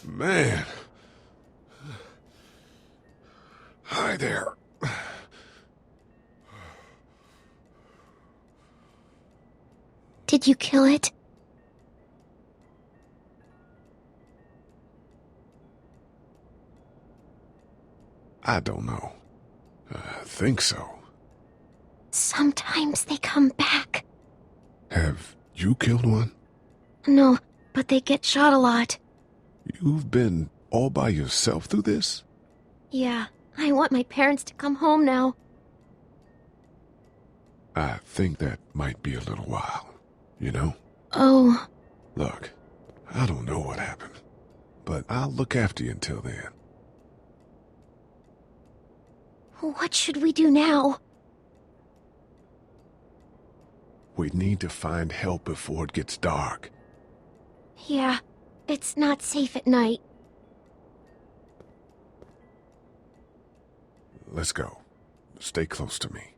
Man. Hi there. Did you kill it? I don't know. I think so. Sometimes they come back. Have you killed one? No, but they get shot a lot. You've been all by yourself through this? Yeah, I want my parents to come home now. I think that might be a little while, you know? Oh. Look, I don't know what happened, but I'll look after you until then. What should we do now? We need to find help before it gets dark. Yeah, it's not safe at night. Let's go. Stay close to me.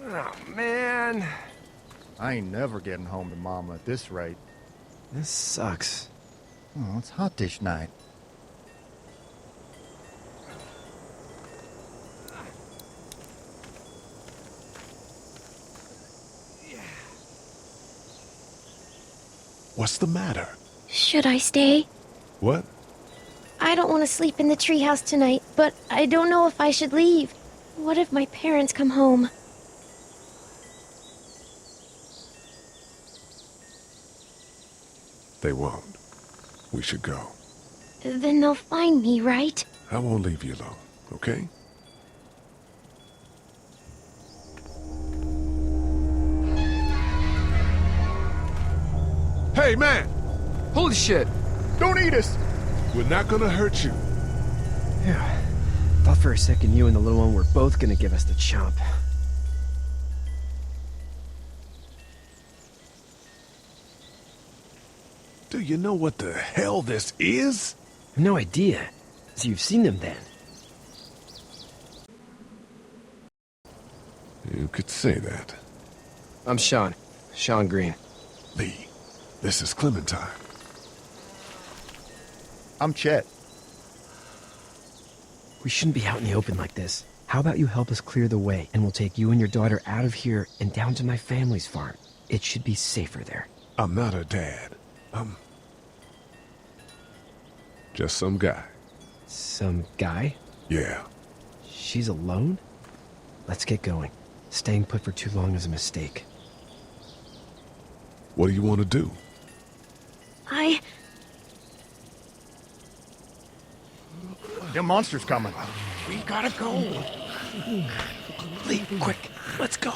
Oh, man. I ain't never getting home to Mama at this rate. This sucks. Oh, it's hot dish night. What's the matter? Should I stay? What? I don't want to sleep in the treehouse tonight, but I don't know if I should leave. What if my parents come home? They won't. We should go. Then they'll find me, right? I won't leave you alone, okay? Hey, man! Holy shit. Don't eat us! We're not gonna hurt you. Yeah. Thought for a second you and the little one were both gonna give us the chomp. Do you know what the hell this is? No idea. So you've seen them then? You could say that. I'm Sean. Sean Green. Lee, this is Clementine. I'm Chet. We shouldn't be out in the open like this. How about you help us clear the way, and we'll take you and your daughter out of here and down to my family's farm. It should be safer there. I'm not her dad. I'm just some guy. Some guy? Yeah. She's alone? Let's get going. Staying put for too long is a mistake. What do you want to do? Them monsters coming. We gotta go. Lee, quick, let's go.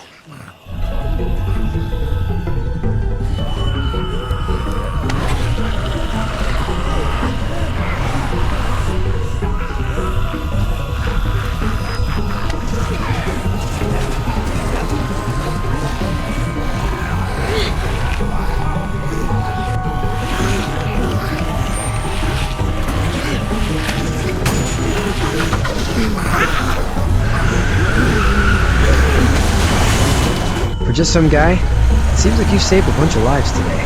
For just some guy, it seems like you saved a bunch of lives today.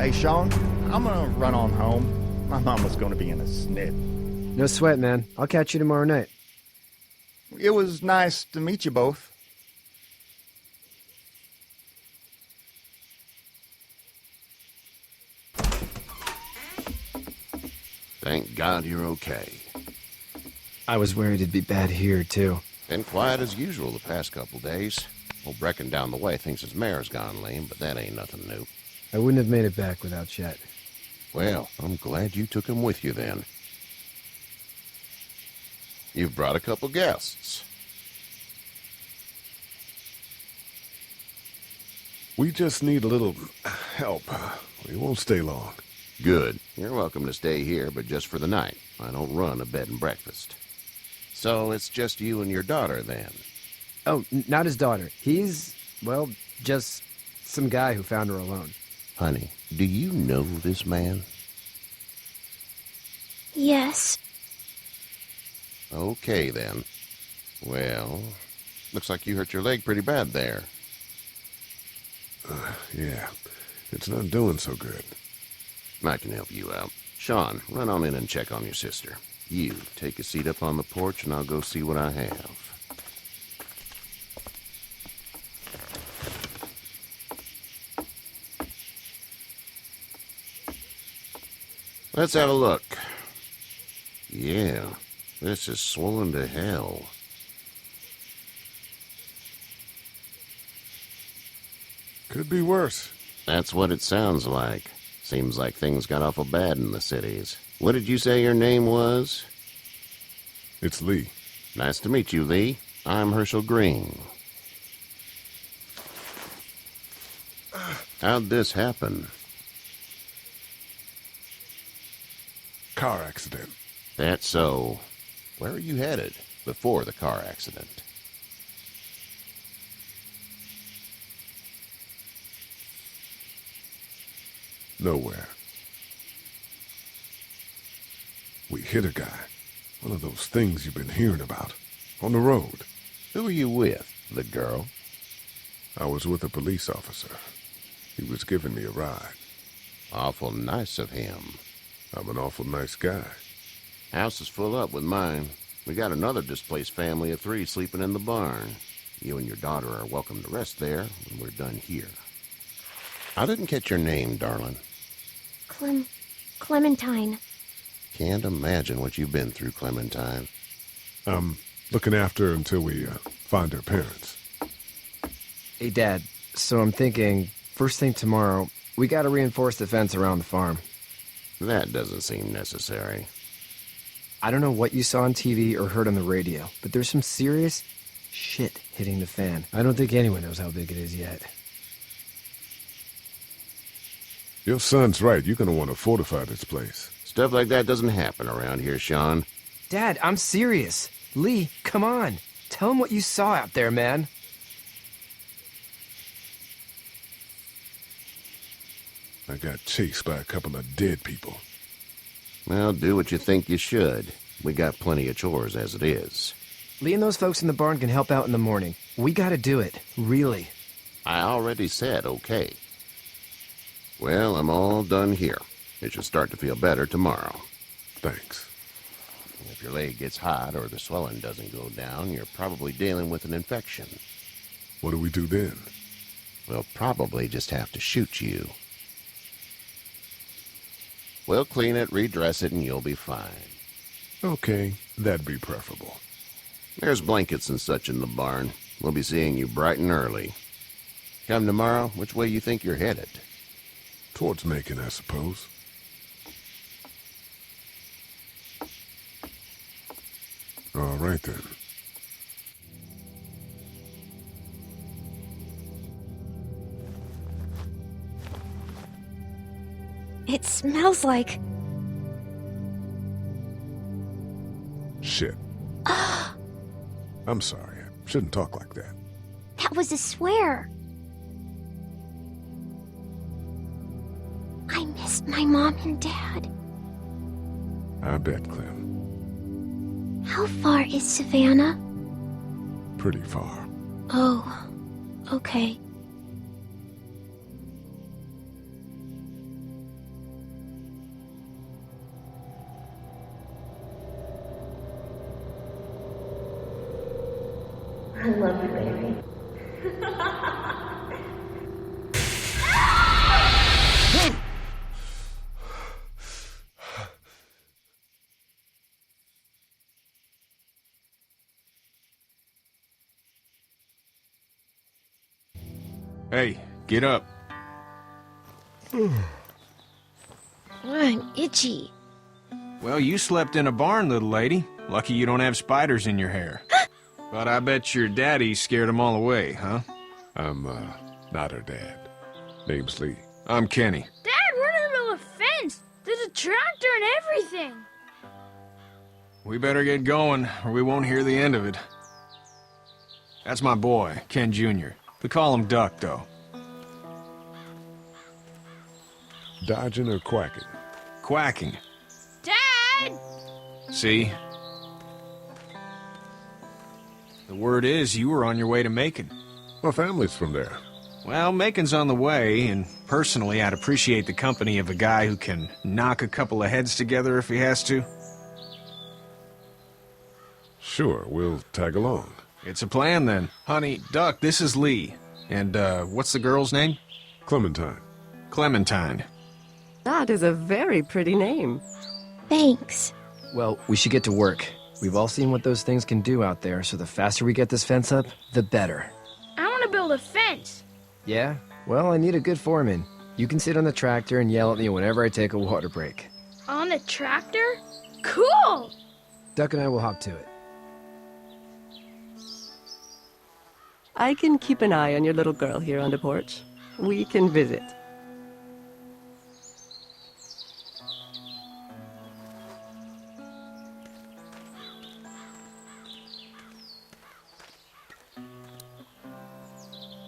Hey, Sean, I'm gonna run on home. My mama's gonna be in a snit. No sweat, man. I'll catch you tomorrow night. It was nice to meet you both. Thank God you're okay. I was worried it'd be bad here, too. Been quiet as usual the past couple days. Old Brecken down the way thinks his mare's gone lame, but that ain't nothing new. I wouldn't have made it back without Chet. Well, I'm glad you took him with you then. You've brought a couple guests. We just need a little help. We won't stay long. Good. You're welcome to stay here, but just for the night. I don't run a bed and breakfast. So it's just you and your daughter, then? Oh, not his daughter. He's, well, just some guy who found her alone. Honey, do you know this man? Yes. Okay, then. Well, looks like you hurt your leg pretty bad there. Yeah, it's not doing so good. I can help you out. Sean, run on in and check on your sister. You, take a seat up on the porch and I'll go see what I have. Let's have a look. Yeah, this is swollen to hell. Could be worse. That's what it sounds like. Seems like things got awful bad in the cities. What did you say your name was? It's Lee. Nice to meet you, Lee. I'm Herschel Green. How'd this happen? Car accident. That's so. Where are you headed before the car accident? Nowhere. We hit a guy. One of those things you've been hearing about. On the road. Who are you with? The girl? I was with a police officer. He was giving me a ride. Awful nice of him. I'm an awful nice guy. House is full up with mine. We got another displaced family of 3 sleeping in the barn. You and your daughter are welcome to rest there when we're done here. I didn't catch your name, darling. Clementine. Can't imagine what you've been through, Clementine. I'm looking after her until we find her parents. Hey, Dad, so I'm thinking, first thing tomorrow, we gotta reinforce the fence around the farm. That doesn't seem necessary. I don't know what you saw on TV or heard on the radio, but there's some serious shit hitting the fan. I don't think anyone knows how big it is yet. Your son's right. You're gonna want to fortify this place. Stuff like that doesn't happen around here, Sean. Dad, I'm serious. Lee, come on. Tell him what you saw out there, man. I got chased by a couple of dead people. Well, do what you think you should. We got plenty of chores as it is. Lee and those folks in the barn can help out in the morning. We gotta do it. Really. I already said okay. Well, I'm all done here. It should start to feel better tomorrow. Thanks. If your leg gets hot or the swelling doesn't go down, you're probably dealing with an infection. What do we do then? We'll probably just have to shoot you. We'll clean it, redress it, and you'll be fine. Okay, that'd be preferable. There's blankets and such in the barn. We'll be seeing you bright and early. Come tomorrow, which way you think you're headed? Towards Macon, I suppose. All right, then. It smells like... Shit. I'm sorry. I shouldn't talk like that. That was a swear. I missed my mom and dad. I bet, Clem. How far is Savannah? Pretty far. Oh, okay. I love you, baby. Hey, get up. I'm itchy. Well, you slept in a barn, little lady. Lucky you don't have spiders in your hair. But I bet your daddy scared them all away, huh? I'm, not her dad. Name's Lee. I'm Kenny. Dad, we're in the middle of a fence. There's a tractor and everything. We better get going, or we won't hear the end of it. That's my boy, Ken Jr. We call him Duck, though. Dodging or quacking? Quacking. Dad! See? The word is you were on your way to Macon. My family's from there. Well, Macon's on the way, and personally, I'd appreciate the company of a guy who can knock a couple of heads together if he has to. Sure, we'll tag along. It's a plan, then. Honey, Duck, this is Lee. And, what's the girl's name? Clementine. Clementine. That is a very pretty name. Thanks. Well, we should get to work. We've all seen what those things can do out there, so the faster we get this fence up, the better. I want to build a fence. Yeah? Well, I need a good foreman. You can sit on the tractor and yell at me whenever I take a water break. On a tractor? Cool! Duck and I will hop to it. I can keep an eye on your little girl here on the porch. We can visit.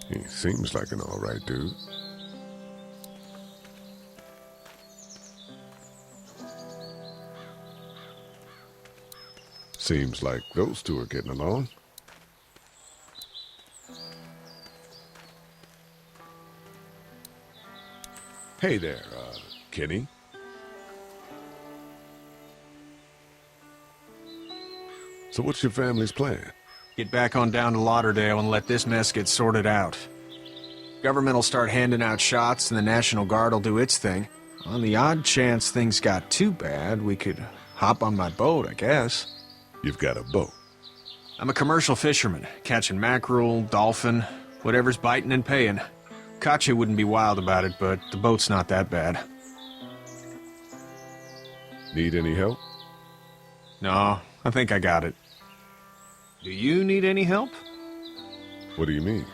He seems like an alright dude. Seems like those two are getting along. Hey there, Kenny. So what's your family's plan? Get back on down to Lauderdale and let this mess get sorted out. Government will start handing out shots and the National Guard will do its thing. On the odd chance things got too bad, we could hop on my boat, I guess. You've got a boat. I'm a commercial fisherman, catching mackerel, dolphin, whatever's biting and paying. Katya wouldn't be wild about it, but the boat's not that bad. Need any help? No, I think I got it. Do you need any help? What do you mean?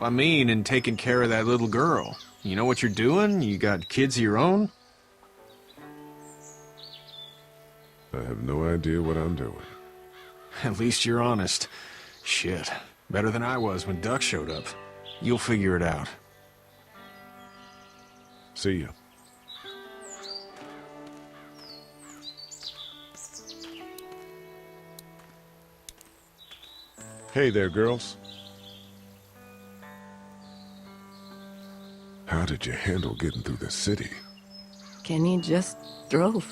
I mean, in taking care of that little girl. You know what you're doing? You got kids of your own? I have no idea what I'm doing. At least you're honest. Shit. Better than I was when Duck showed up. You'll figure it out. See ya. Hey there, girls. How did you handle getting through the city? Kenny just drove.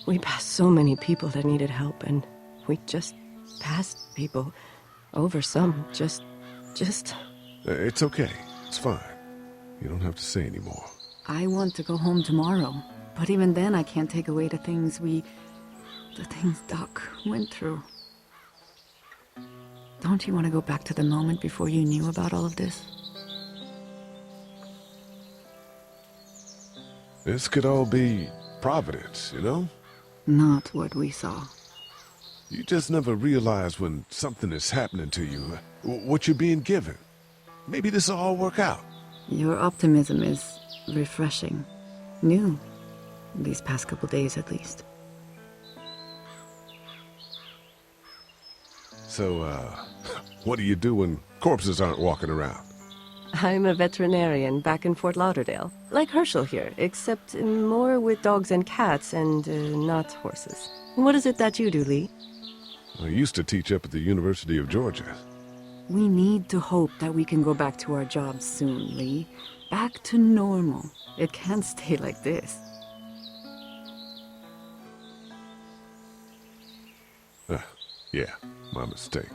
We passed so many people that needed help, and we just passed people. Over some, just... It's okay. It's fine. You don't have to say any more. I want to go home tomorrow, but even then I can't take away the things Doc went through. Don't you want to go back to the moment before you knew about all of this? This could all be Providence, you know? Not what we saw. You just never realize when something is happening to you, what you're being given. Maybe this will all work out. Your optimism is refreshing. New. These past couple days, at least. So, what do you do when corpses aren't walking around? I'm a veterinarian back in Fort Lauderdale. Like Herschel here, except more with dogs and cats and not horses. What is it that you do, Lee? I used to teach up at the University of Georgia. We need to hope that we can go back to our jobs soon, Lee. Back to normal. It can't stay like this. Yeah, my mistake.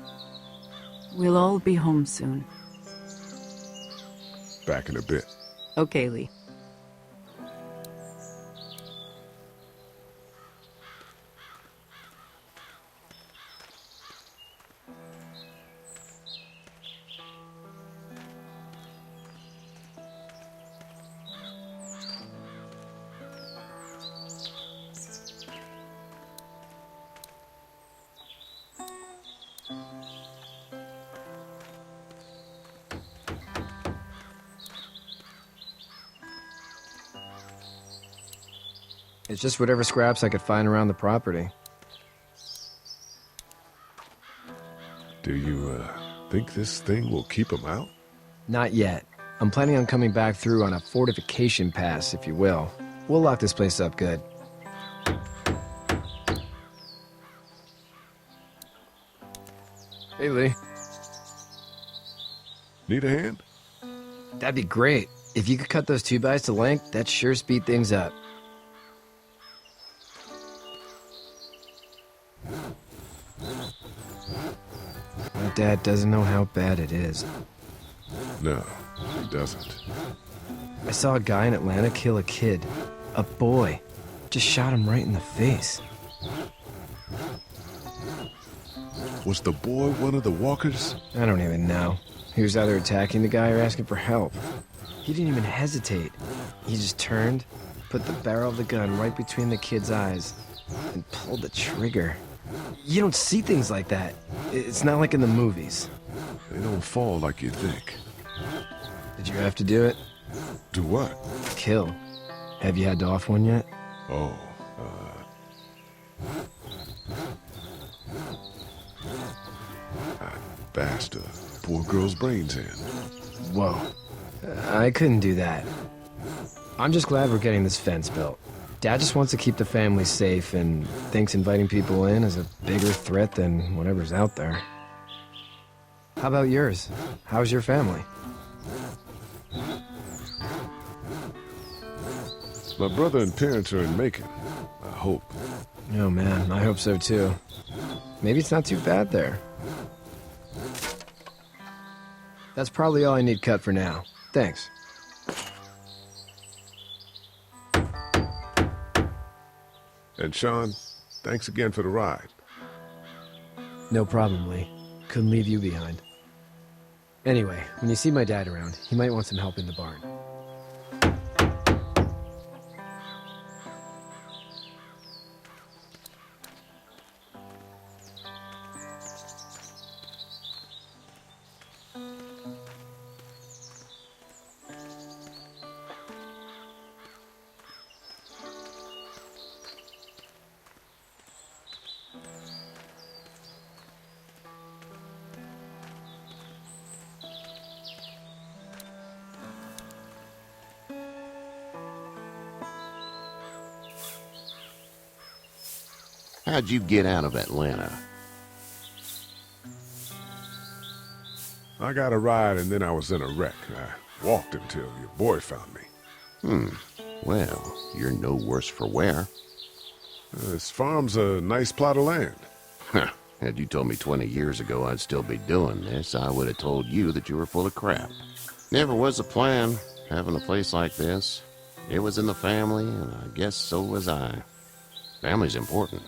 We'll all be home soon. Back in a bit. Okay, Lee. It's just whatever scraps I could find around the property. Do you, think this thing will keep him out? Not yet. I'm planning on coming back through on a fortification pass, if you will. We'll lock this place up good. Hey, Lee. Need a hand? That'd be great. If you could cut those 2x to length, that'd sure speed things up. My dad doesn't know how bad it is. No, he doesn't. I saw a guy in Atlanta kill a kid. A boy. Just shot him right in the face. Was the boy one of the walkers? I don't even know. He was either attacking the guy or asking for help. He didn't even hesitate. He just turned, put the barrel of the gun right between the kid's eyes, and pulled the trigger. You don't see things like that. It's not like in the movies. They don't fall like you think. Did you have to do it? Do what? Kill. Have you had to off one yet? Oh, I bashed a poor girl's brains in. Whoa. I couldn't do that. I'm just glad we're getting this fence built. Dad just wants to keep the family safe and thinks inviting people in is a bigger threat than whatever's out there. How about yours? How's your family? My brother and parents are in Macon. I hope. Oh man, I hope so too. Maybe it's not too bad there. That's probably all I need cut for now. Thanks. And Sean, thanks again for the ride. No problem, Lee. Couldn't leave you behind. Anyway, when you see my dad around, he might want some help in the barn. How'd you get out of Atlanta? I got a ride and then I was in a wreck. I walked until your boy found me. Well, you're no worse for wear. This farm's a nice plot of land. Huh. Had you told me 20 years ago I'd still be doing this, I would have told you that you were full of crap. Never was a plan, having a place like this. It was in the family, and I guess so was I. Family's important.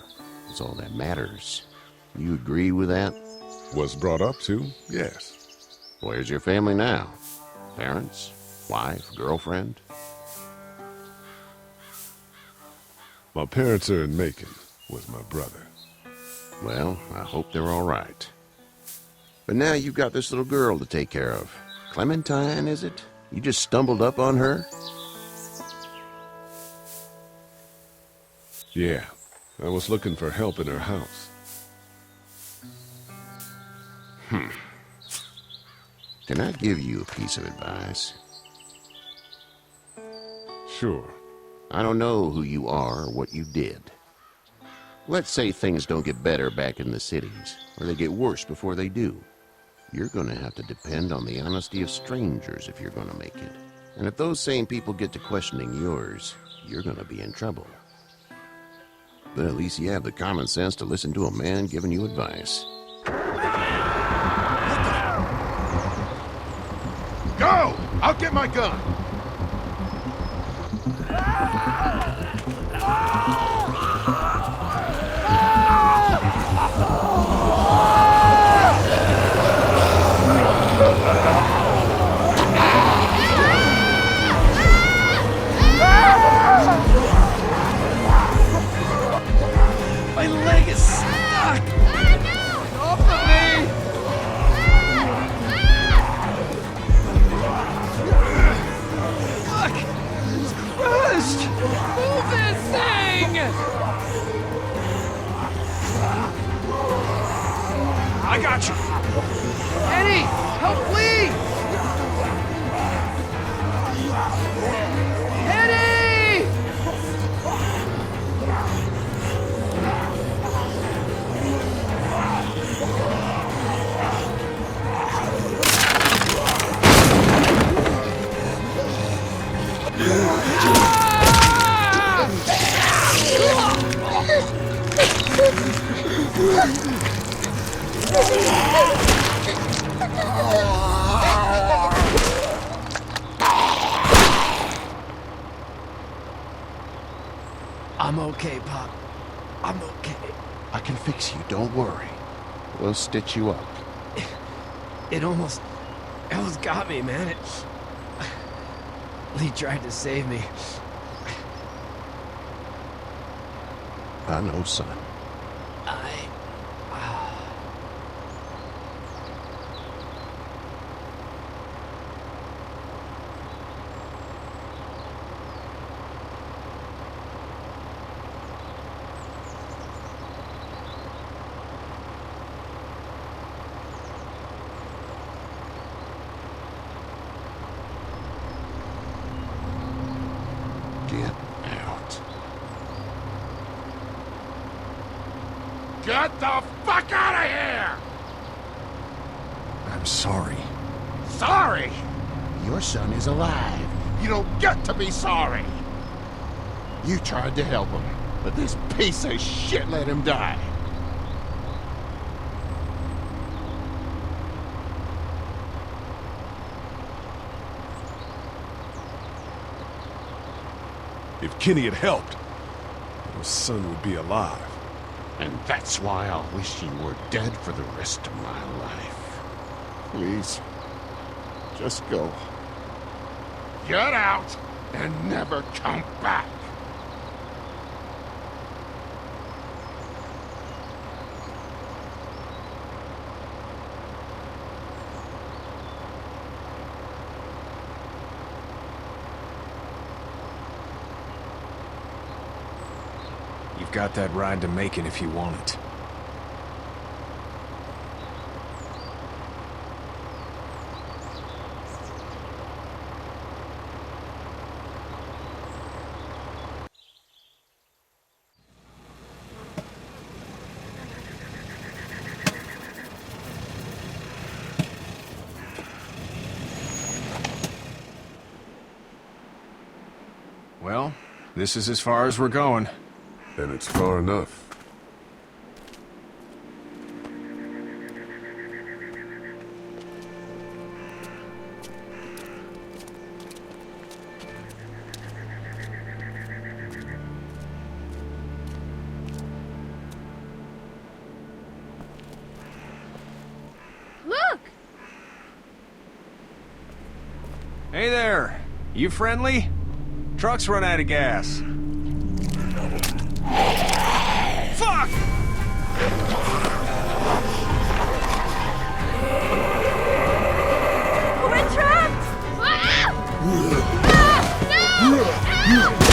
It's all that matters. You agree with that? Was brought up to, yes. Where's your family now? Parents? Wife? Girlfriend? My parents are in Macon with my brother. Well, I hope they're all right. But now you've got this little girl to take care of. Clementine, is it? You just stumbled up on her? Yeah, I was looking for help in her house. Can I give you a piece of advice? Sure. I don't know who you are or what you did. Let's say things don't get better back in the cities, or they get worse before they do. You're gonna have to depend on the honesty of strangers if you're gonna make it. And if those same people get to questioning yours, you're gonna be in trouble. But at least you have the common sense to listen to a man giving you advice. What the I'll get my gun. My leg is stuck! Off of me! Fuck! It's crushed! Move this thing! I got you. Eddie! Help, please! Eddie! I'm okay, Pop. I'm okay. I can fix you, don't worry. We'll stitch you up. It almost got me, man. Lee tried to save me. I know, son. Get out. Get the fuck out of here! I'm sorry. Sorry? Your son is alive. You don't get to be sorry. You tried to help him, but this piece of shit let him die. If Kenny had helped, your son would be alive. And that's why I'll wish you were dead for the rest of my life. Please, just go. Get out and never come back. You've got that ride to Macon if you want it. Well, this is as far as we're going. And it's far enough. Look! Hey there! You friendly? Truck's run out of gas. Fuck! We're trapped! Ah! Ah! No! Help!